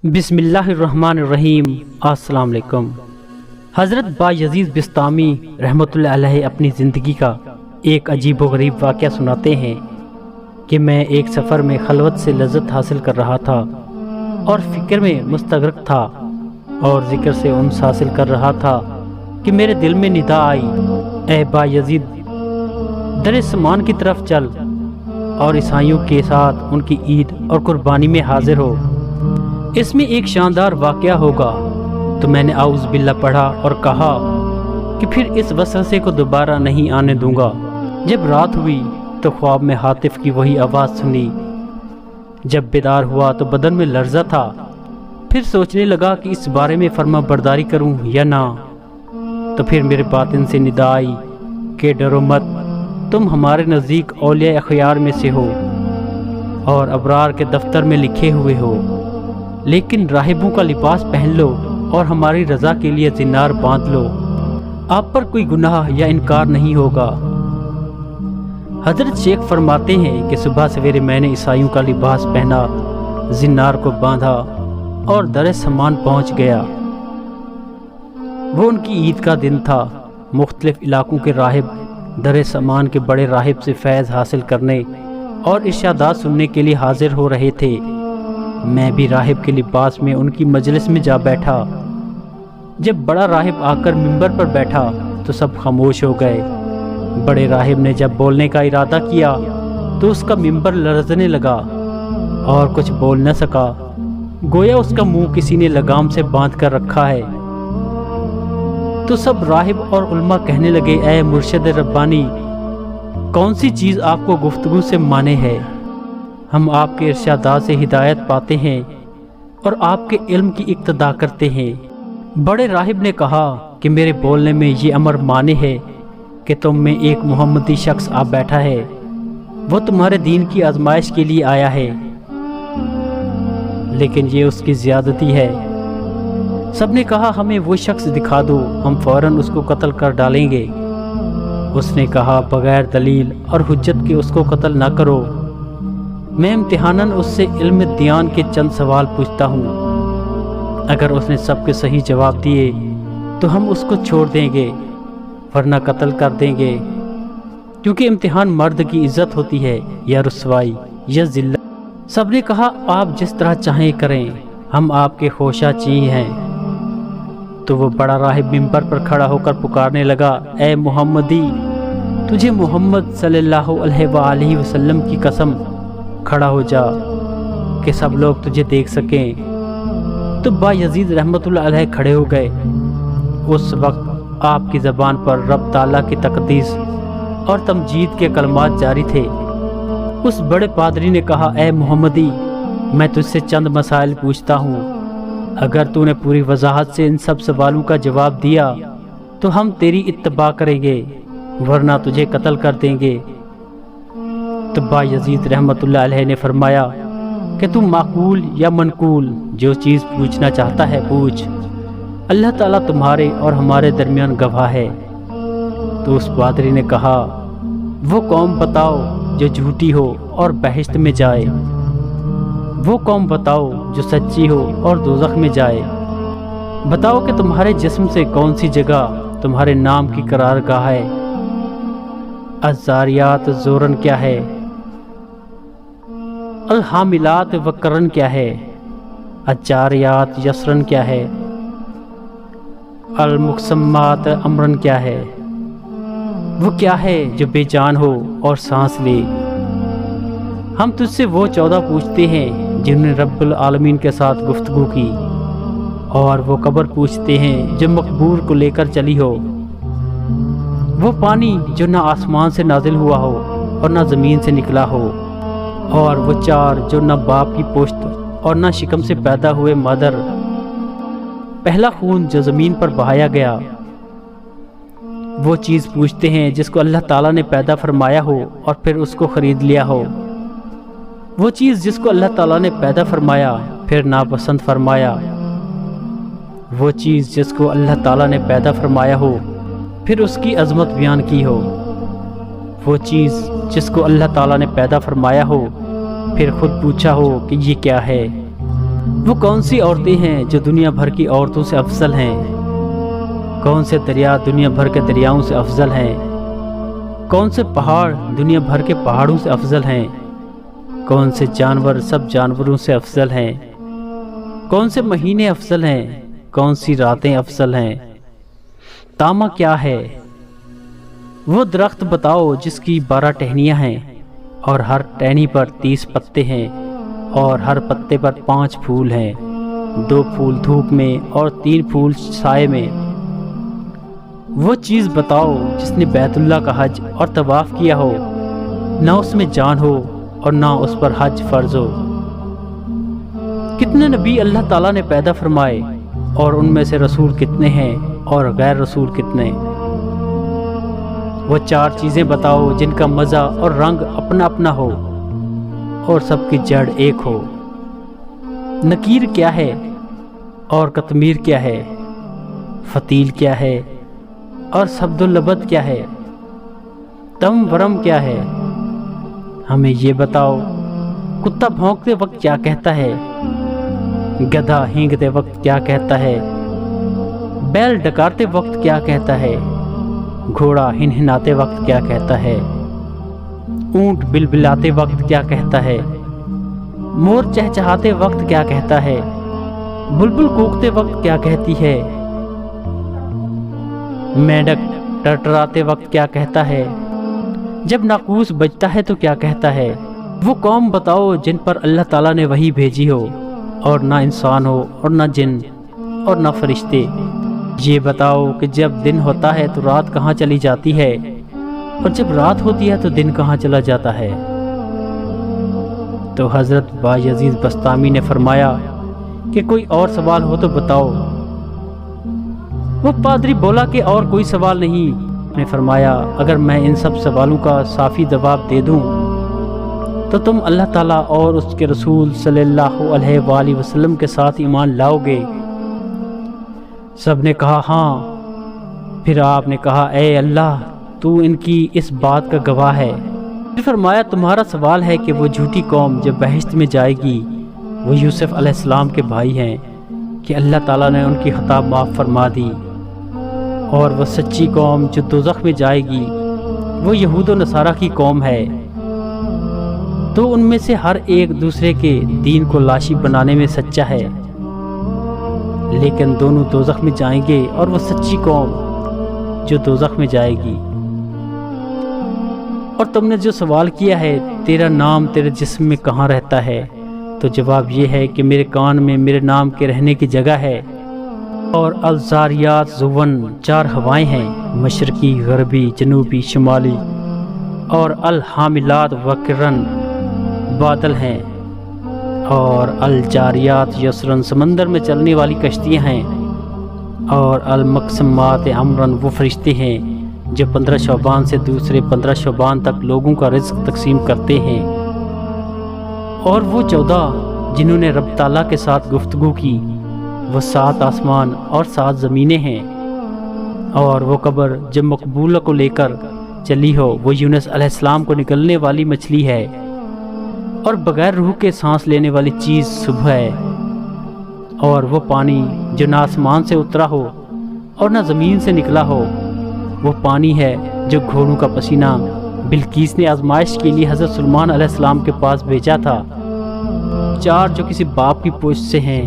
بسم اللہ الرحمن الرحیم۔ السلام علیکم۔ حضرت بایزید بسطامی رحمۃ اللہ علیہ اپنی زندگی کا ایک عجیب و غریب واقعہ سناتے ہیں کہ میں ایک سفر میں خلوت سے لذت حاصل کر رہا تھا اور فکر میں مستغرق تھا اور ذکر سے انس حاصل کر رہا تھا کہ میرے دل میں ندا آئی، اے بایزید، در سمان کی طرف چل اور عیسائیوں کے ساتھ ان کی عید اور قربانی میں حاضر ہو، اس میں ایک شاندار واقعہ ہوگا۔ تو میں نے اعوذ باللہ پڑھا اور کہا کہ پھر اس وسوسے کو دوبارہ نہیں آنے دوں گا۔ جب رات ہوئی تو خواب میں ہاتف کی وہی آواز سنی۔ جب بیدار ہوا تو بدن میں لرزہ تھا، پھر سوچنے لگا کہ اس بارے میں فرما برداری کروں یا نہ۔ تو پھر میرے باطن سے ندا آئی کہ ڈرو مت، تم ہمارے نزدیک اولیاء اخیار میں سے ہو اور ابرار کے دفتر میں لکھے ہوئے ہو، لیکن راہبوں کا لباس پہن لو اور ہماری رضا کے لیے زنار باندھ لو، آپ پر کوئی گناہ یا انکار نہیں ہوگا۔ حضرت شیخ فرماتے ہیں کہ صبح سویرے میں نے عیسائیوں کا لباس پہنا، زنار کو باندھا اور در سمان پہنچ گیا۔ وہ ان کی عید کا دن تھا۔ مختلف علاقوں کے راہب در سمان کے بڑے راہب سے فیض حاصل کرنے اور ارشادات سننے کے لیے حاضر ہو رہے تھے۔ میں بھی راہب کے لباس میں ان کی مجلس میں جا بیٹھا۔ جب بڑا راہب آ کر ممبر پر بیٹھا تو سب خاموش ہو گئے۔ بڑے راہب نے جب بولنے کا ارادہ کیا تو اس کا ممبر لرزنے لگا اور کچھ بول نہ سکا، گویا اس کا منہ کسی نے لگام سے باندھ کر رکھا ہے۔ تو سب راہب اور علماء کہنے لگے، اے مرشد ربانی، کون سی چیز آپ کو گفتگو سے مانے ہے؟ ہم آپ کے ارشادات سے ہدایت پاتے ہیں اور آپ کے علم کی اقتدا کرتے ہیں۔ بڑے راہب نے کہا کہ میرے بولنے میں یہ امر مانے ہے کہ تم میں ایک محمدی شخص آ بیٹھا ہے، وہ تمہارے دین کی آزمائش کے لیے آیا ہے، لیکن یہ اس کی زیادتی ہے۔ سب نے کہا ہمیں وہ شخص دکھا دو، ہم فوراً اس کو قتل کر ڈالیں گے۔ اس نے کہا بغیر دلیل اور حجت کے اس کو قتل نہ کرو، میں امتحاناً اس سے علم دیان کے چند سوال پوچھتا ہوں، اگر اس نے سب کے صحیح جواب دیے تو ہم اس کو چھوڑ دیں گے، ورنہ قتل کر دیں گے، کیونکہ امتحان مرد کی عزت ہوتی ہے یا رسوائی یا ذلت۔ سب نے کہا آپ جس طرح چاہیں کریں، ہم آپ کے خوشہ چین ہیں۔ تو وہ بڑا راہب ممبر پر کھڑا ہو کر پکارنے لگا، اے محمدی، تجھے محمد صلی اللہ علیہ وآلہ وسلم کی قسم، کھڑا ہو جا کہ سب لوگ تجھے دیکھ سکیں۔ تو بایزید رحمۃ اللہ علیہ کھڑے ہو گئے۔ اس وقت آپ کی زبان پر رب تعالیٰ کی تقدیس اور تمجید کے کلمات جاری تھے۔ اس بڑے پادری نے کہا، اے محمدی، میں تجھ سے چند مسائل پوچھتا ہوں، اگر تو نے پوری وضاحت سے ان سب سوالوں کا جواب دیا تو ہم تیری اتباع کریں گے، ورنہ تجھے قتل کر دیں گے۔ تو بایزید رحمۃ اللہ علیہ نے فرمایا کہ تم معقول یا منقول جو چیز پوچھنا چاہتا ہے پوچھ، اللہ تعالیٰ تمہارے اور ہمارے درمیان گواہ ہے۔ تو اس پادری نے کہا، وہ قوم بتاؤ جو جھوٹی ہو اور بہشت میں جائے، وہ قوم بتاؤ جو سچی ہو اور دوزخ میں جائے، بتاؤ کہ تمہارے جسم سے کون سی جگہ تمہارے نام کی قرارگاہ ہے، الزاریات زورن کیا ہے، الحاملات وقرن کیا ہے، الجاریات یسرن کیا ہے، المقسمات امرن کیا ہے، وہ کیا ہے جو بے جان ہو اور سانس لے۔ ہم تجھ سے وہ 14 پوچھتے ہیں جنہوں نے رب العالمین کے ساتھ گفتگو کی، اور وہ قبر پوچھتے ہیں جو مقبور کو لے کر چلی ہو، وہ پانی جو نہ آسمان سے نازل ہوا ہو اور نہ زمین سے نکلا ہو، اور وہ 4 جو نہ باپ کی پشت اور نہ شکم سے پیدا ہوئے مادر، پہلا خون جو زمین پر بہایا گیا، وہ چیز پوچھتے ہیں جس کو اللہ تعالیٰ نے پیدا فرمایا ہو اور پھر اس کو خرید لیا ہو، وہ چیز جس کو اللہ تعالیٰ نے پیدا فرمایا پھر ناپسند فرمایا، وہ چیز جس کو اللہ تعالیٰ نے پیدا فرمایا ہو پھر اس کی عظمت بیان کی ہو، وہ چیز جس کو اللہ تعالیٰ نے پیدا فرمایا ہو پھر خود پوچھا ہو کہ یہ کیا ہے۔ وہ کون سی عورتیں ہیں جو دنیا بھر کی عورتوں سے افضل ہیں؟ کون سے دریا دنیا بھر کے دریاؤں سے افضل ہیں؟ کون سے پہاڑ دنیا بھر کے پہاڑوں سے افضل ہیں؟ کون سے جانور سب جانوروں سے افضل ہیں؟ کون سے مہینے افضل ہیں؟ کون سی راتیں افضل ہیں؟ تامہ کیا ہے؟ وہ درخت بتاؤ جس کی 12 ٹہنیاں ہیں اور ہر ٹہنی پر 30 پتے ہیں اور ہر پتے پر 5 پھول ہیں، 2 پھول دھوپ میں اور 3 پھول سائے میں۔ وہ چیز بتاؤ جس نے بیت اللہ کا حج اور طواف کیا ہو، نہ اس میں جان ہو اور نہ اس پر حج فرض ہو۔ کتنے نبی اللہ تعالیٰ نے پیدا فرمائے اور ان میں سے رسول کتنے ہیں اور غیر رسول کتنے؟ وہ 4 چیزیں بتاؤ جن کا مزہ اور رنگ اپنا اپنا ہو اور سب کی جڑ ایک ہو۔ نکیر کیا ہے اور قطمیر کیا ہے؟ فتیل کیا ہے اور سبد اللبد کیا ہے؟ تم ورم کیا ہے؟ ہمیں یہ بتاؤ، کتا بھونکتے وقت کیا کہتا ہے؟ گدھا ہینگتے وقت کیا کہتا ہے؟ بیل ڈکارتے وقت کیا کہتا ہے؟ گھوڑا ہنہناتے وقت کیا کہتا ہے؟ اونٹ بلبلاتے وقت کیا کہتا ہے؟ مور چہچہاتے وقت کیا کہتا ہے؟ بلبل کوکتے وقت کیا کہتی ہے؟ مینڈک ٹرٹراتے وقت کیا کہتا ہے؟ جب ناقوس بجتا ہے تو کیا کہتا ہے؟ وہ قوم بتاؤ جن پر اللہ تعالیٰ نے وحی بھیجی ہو اور نہ انسان ہو اور نہ جن اور نہ فرشتے۔ یہ بتاؤ کہ جب دن ہوتا ہے تو رات کہاں چلی جاتی ہے اور جب رات ہوتی ہے تو دن کہاں چلا جاتا ہے؟ تو حضرت بایزید بسطامی نے فرمایا کہ کوئی اور سوال ہو تو بتاؤ۔ وہ پادری بولا کہ اور کوئی سوال نہیں۔ نے فرمایا اگر میں ان سب سوالوں کا صافی جواب دے دوں تو تم اللہ تعالیٰ اور اس کے رسول صلی اللہ علیہ وآلہ وسلم کے ساتھ ایمان لاؤ گے؟ سب نے کہا ہاں۔ پھر آپ نے کہا اے اللہ تو ان کی اس بات کا گواہ ہے۔ پھر فرمایا تمہارا سوال ہے کہ وہ جھوٹی قوم جب بہشت میں جائے گی وہ یوسف علیہ السلام کے بھائی ہیں کہ اللہ تعالیٰ نے ان کی خطا معاف فرما دی، اور وہ سچی قوم جو دوزخ میں جائے گی وہ یہود و نصارہ کی قوم ہے۔ تو ان میں سے ہر ایک دوسرے کے دین کو لاشی بنانے میں سچا ہے، لیکن دونوں دوزخ میں جائیں گے، اور وہ سچی قوم جو دوزخ میں جائے گی۔ اور تم نے جو سوال کیا ہے تیرا نام تیرے جسم میں کہاں رہتا ہے، تو جواب یہ ہے کہ میرے کان میں میرے نام کے رہنے کی جگہ ہے۔ اور الزاریات زون 4 ہوائیں ہیں، مشرقی، غربی، جنوبی، شمالی، اور الحاملات وقرن بادل ہیں، اور الجاریات یسرن سمندر میں چلنے والی کشتیاں ہیں، اور المقسمات امرن وہ فرشتے ہیں جو 15 شعبان سے دوسرے 15 شعبان تک لوگوں کا رزق تقسیم کرتے ہیں، اور وہ 14 جنہوں نے رب تعالیٰ کے ساتھ گفتگو کی وہ 7 آسمان اور 7 زمینیں ہیں، اور وہ قبر جب مقبولہ کو لے کر چلی ہو وہ یونس علیہ السلام کو نکلنے والی مچھلی ہے، اور بغیر روح کے سانس لینے والی چیز صبح ہے، اور وہ پانی جو نہ آسمان سے اترا ہو اور نہ زمین سے نکلا ہو وہ پانی ہے جو گھوڑوں کا پسینہ بلقیس نے آزمائش کے لیے حضرت سلیمان علیہ السلام کے پاس بھیجا تھا۔ 4 جو کسی باپ کی پوچھ سے ہیں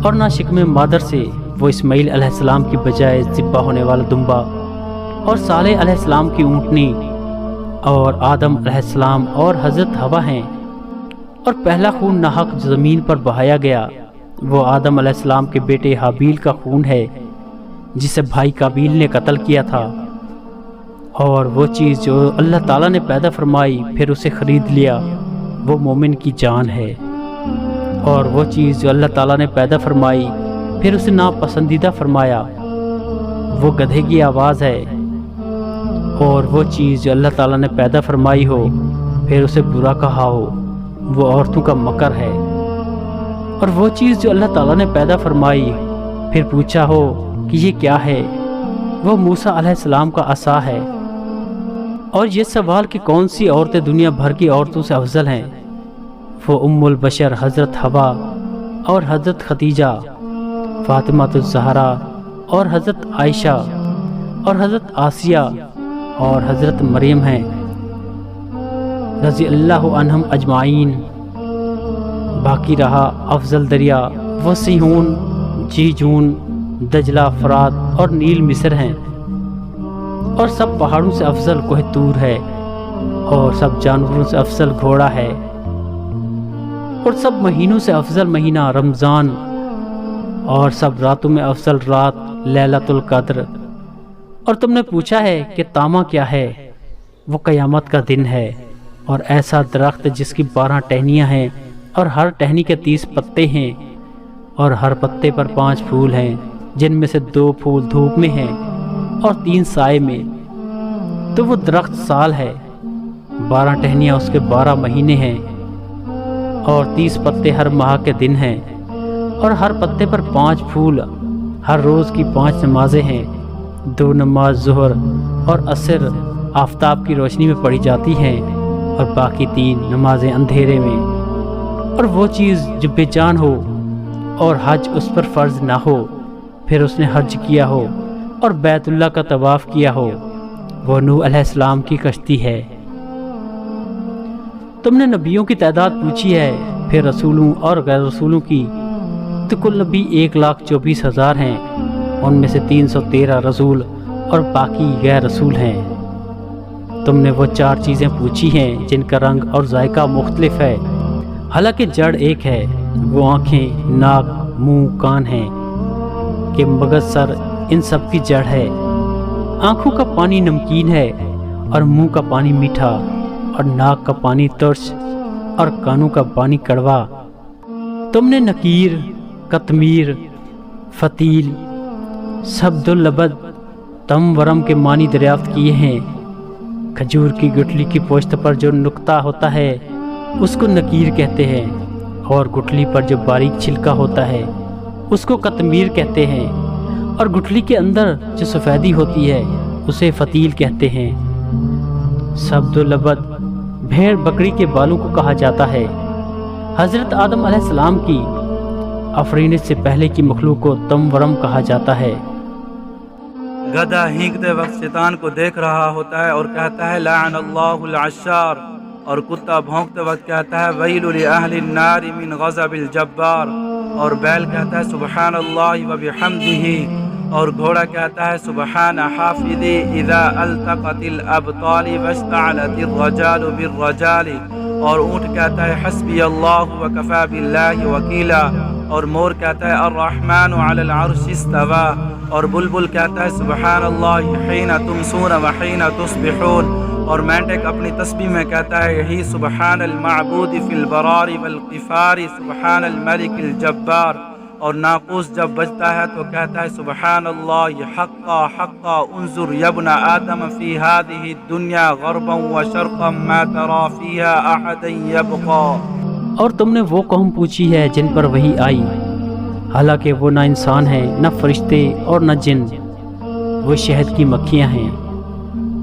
اور نہ شکم مادر سے، وہ اسماعیل علیہ السلام کی بجائے ذبح ہونے والا دمبا، اور صالح علیہ السلام کی اونٹنی، اور آدم علیہ السلام اور حضرت حوا ہیں۔ اور پہلا خون ناحق جو زمین پر بہایا گیا وہ آدم علیہ السلام کے بیٹے حابیل کا خون ہے جسے بھائی قابیل نے قتل کیا تھا۔ اور وہ چیز جو اللہ تعالیٰ نے پیدا فرمائی پھر اسے خرید لیا وہ مومن کی جان ہے، اور وہ چیز جو اللہ تعالیٰ نے پیدا فرمائی پھر اسے ناپسندیدہ فرمایا وہ گدھے کی آواز ہے، اور وہ چیز جو اللہ تعالیٰ نے پیدا فرمائی ہو پھر اسے برا کہا ہو وہ عورتوں کا مکر ہے، اور وہ چیز جو اللہ تعالیٰ نے پیدا فرمائی پھر پوچھا ہو کہ یہ کیا ہے وہ موسیٰ علیہ السلام کا عصا ہے۔ اور یہ سوال کہ کون سی عورتیں دنیا بھر کی عورتوں سے افضل ہیں، وہ ام البشر حضرت حوا اور حضرت خدیجہ، فاطمہ الزہرا اور حضرت عائشہ اور حضرت آسیہ اور حضرت مریم ہیں رضی اللہ عنہم اجمعین۔ باقی رہا افضل دریا، وہ سیہون، جیجون، دجلہ، فرات اور نیل مصر ہیں، اور سب پہاڑوں سے افضل کوہ طور ہے، اور سب جانوروں سے افضل گھوڑا ہے، اور سب مہینوں سے افضل مہینہ رمضان، اور سب راتوں میں افضل رات لیلۃ القدر۔ اور تم نے پوچھا ہے کہ تامہ کیا ہے؟ وہ قیامت کا دن ہے، اور ایسا درخت جس کی 12 ٹہنیاں ہیں، اور ہر ٹہنی کے 30 پتے ہیں، اور ہر پتے پر 5 پھول ہیں، جن میں سے 2 پھول دھوپ میں ہیں اور 3 سائے میں۔ تو وہ درخت سال ہے، 12 ٹہنیاں اس کے 12 مہینے ہیں، اور 30 پتے ہر ماہ کے دن ہیں، اور ہر پتے پر 5 پھول۔ ہر روز کی 5 نمازیں ہیں، 2 نماز ظہر اور عصر آفتاب کی روشنی میں پڑھی جاتی ہیں، اور باقی 3 نمازیں اندھیرے میں۔ اور وہ چیز جو بے جان ہو اور حج اس پر فرض نہ ہو، پھر اس نے حج کیا ہو اور بیت اللہ کا طواف کیا ہو، وہ نوح علیہ السلام کی کشتی ہے۔ تم نے نبیوں کی تعداد پوچھی ہے، پھر رسولوں اور غیر رسولوں کی، تو کل نبی 1,24,000 ہیں، ان میں سے 313 رسول اور باقی غیر رسول ہیں۔ تم نے وہ 4 چیزیں پوچھی ہیں جن کا رنگ اور ذائقہ مختلف ہے، حالانکہ جڑ ایک ہے۔ وہ آنکھیں، ناک، منہ، کان ہیں کہ مغز سر ان سب کی جڑ ہے۔ آنکھوں کا پانی نمکین ہے، اور منہ کا پانی میٹھا، اور ناک کا پانی ترش، اور کانوں کا پانی کڑوا۔ تم نے نکیر، قطمیر، فتیل، سبداللبد، تم ورم کے معنی دریافت کیے ہیں۔ کھجور کی گٹھلی کی پوشت پر جو نقطہ ہوتا ہے اس کو نکیر کہتے ہیں، اور گٹھلی پر جو باریک چھلکا ہوتا ہے اس کو قطمیر کہتے ہیں، اور گٹھلی کے اندر جو سفیدی ہوتی ہے اسے فتیل کہتے ہیں۔ سبداللبد بھیڑ بکری کے بالوں کو کہا جاتا ہے۔ حضرت آدم علیہ السلام کی افرینت سے پہلے کی مخلوق کو تم ورم کہا جاتا ہے۔ گدھا ہینکتے وقت شیطان کو دیکھ رہا ہوتا ہے اور کہتا ہے لعن اللہ العشار، اور کتا بھونکتے وقت کہتا ہے ویل لأہل النار من غضب الجبار، اور بیل کہتا ہے سبحان اللہ وبحمدہ، اور گھوڑا کہتا ہے سبحان حافظی اذا التقت الابطال واشتعلت الرجال بالرجال، اور اونٹ کہتا ہے حسبی اللہ وکفى باللہ وکیلا، اور مور کہتا ہے الرحمن علی العرش استوى، اور بلبل کہتا ہے سبحان اللہ حین تمسون وحین تصبحون، اور مینڈک اپنی تسبیح میں کہتا ہے یہی سبحان المعبود فی البرار والقفار سبحان الملک الجبار، اور ناقوس جب بجتا ہے تو کہتا ہے سبحان اللہ حقا حقا انظر یا ابن آدم فی هذه الدنیا غربا وشرقا ما ترى فیها احدا یبقا۔ اور تم نے وہ قوم پوچھی ہے جن پر وحی آئی، حالانکہ وہ نہ انسان ہیں، نہ فرشتے اور نہ جن، وہ شہد کی مکھیاں ہیں۔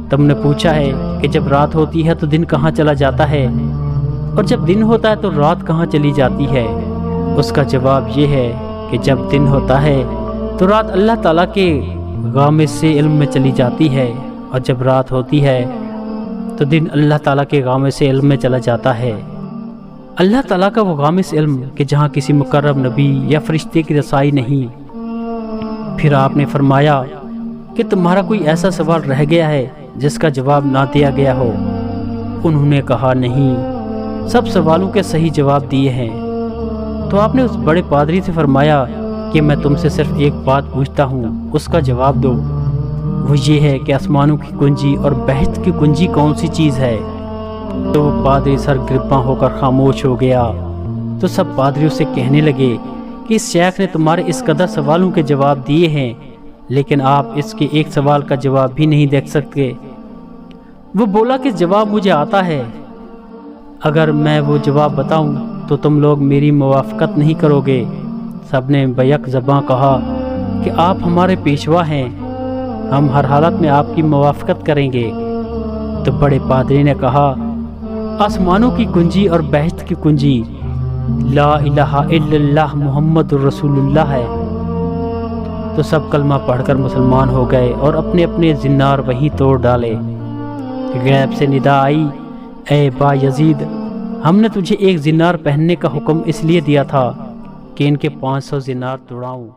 تم نے پوچھا ہے کہ جب رات ہوتی ہے تو دن کہاں چلا جاتا ہے، اور جب دن ہوتا ہے تو رات کہاں چلی جاتی ہے؟ اس کا جواب یہ ہے کہ جب دن ہوتا ہے تو رات اللہ تعالیٰ کے غامض سے علم میں چلی جاتی ہے، اور جب رات ہوتی ہے تو دن اللہ تعالیٰ کے غامض سے علم میں چلا جاتا ہے۔ اللہ تعالیٰ کا وہ غامض علم کہ جہاں کسی مقرب نبی یا فرشتے کی رسائی نہیں۔ پھر آپ نے فرمایا کہ تمہارا کوئی ایسا سوال رہ گیا ہے جس کا جواب نہ دیا گیا ہو؟ انہوں نے کہا نہیں، سب سوالوں کے صحیح جواب دیے ہیں۔ تو آپ نے اس بڑے پادری سے فرمایا کہ میں تم سے صرف ایک بات پوچھتا ہوں، اس کا جواب دو۔ وہ یہ ہے کہ آسمانوں کی کنجی اور بہشت کی کنجی کون سی چیز ہے؟ تو وہ پادری سر گرپاں ہو کر خاموش ہو گیا۔ تو سب پادری اسے کہنے لگے کہ اس شیخ نے تمہارے اس قدر سوالوں کے جواب دیے ہیں، لیکن آپ اس کے ایک سوال کا جواب بھی نہیں دیکھ سکتے۔ وہ بولا کہ جواب مجھے آتا ہے، اگر میں وہ جواب بتاؤں تو تم لوگ میری موافقت نہیں کرو گے۔ سب نے بیک زباں کہا کہ آپ ہمارے پیشوا ہیں، ہم ہر حالت میں آپ کی موافقت کریں گے۔ تو بڑے پادری نے کہا آسمانوں کی کنجی اور بہشت کی کنجی لا الہ الا اللہ محمد الرسول اللہ ہے۔ تو سب کلمہ پڑھ کر مسلمان ہو گئے اور اپنے اپنے زنار وہیں توڑ ڈالے۔ غیب سے ندا آئی، اے با یزید، ہم نے تجھے ایک زنار پہننے کا حکم اس لیے دیا تھا کہ ان کے 500 زنار توڑاؤں۔